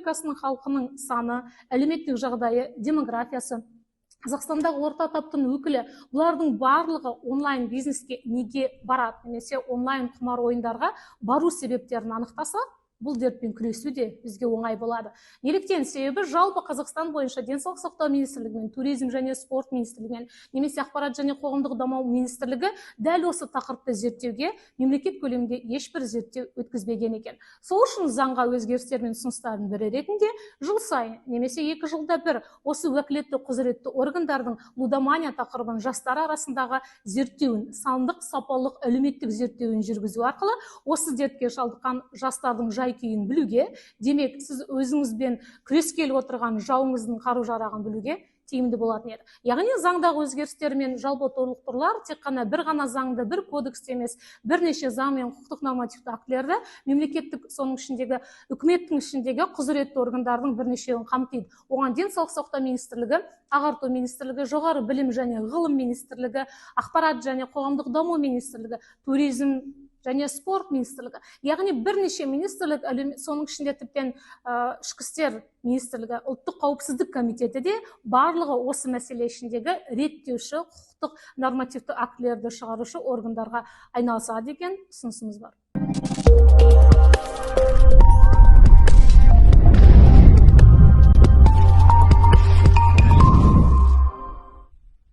Республикасының халқының саны, әлеуметтік жағдайы, демографиясы, Қазақстандағы орта таптың өкілі, бұлардың барлығы онлайн бизнеске неге барады, немесе онлайн құмар ойындарға бару себептерін анықтаса, бұл дертпен күресу де бізге оңай болады. Неліктен? Себебі жалпы Қазақстан бойынша денсаулық сақтау министрлігімен, туризм және спорт министрлігімен, немесе ақпарат және қоғамдық даму министрлігі дәл осы тақырыпты зерттеуге мемлекет көлемінде ешбір зерттеу өткізбеген екен. Сол үшін заңға өзгерістер мен ұсыныстардың бірі ретінде жыл сайын немесе 2 жылда бір осы уәкілетті құзыретті органдардың лудомания тақырыбын жастар арасындағы зерттеуін, сандық сапалық әлеуметтік зерттеуін жүргізу арқылы осы дертке шалдыққан жастардың күйін білуге, демек сіз өзіңізбен күрескелі отырған жауыңыздың қару-жарағын білуге тиімді болатын еді. Яғни заңдағы өзгерістер мен жалпы толықтырулар тек қана бір ғана заңды, бір кодексте емес, бірнеше заң мен құқықтық нормативті актілерді мемлекеттік, соның ішіндегі үкіметтің ішіндегі құзыретті органдардың бірнешеуін қамтиды. Оған денсаулық сақтау министрлігі, ағарту министрлігі, жоғары білім және ғылым министрлігі, ақпарат және қоғамдық даму министрлігі, туризм және спорт министрлігі. Яғни бірнеше министрлік, соның ішінде тіптен ішкі істер министрлігі, ұлттық қауіпсіздік комитеті де барлығы осы мәселе ішіндегі реттеуші, құқықтық нормативті актілерді шығарушы органдарға айналысады деген ұсынысымыз бар.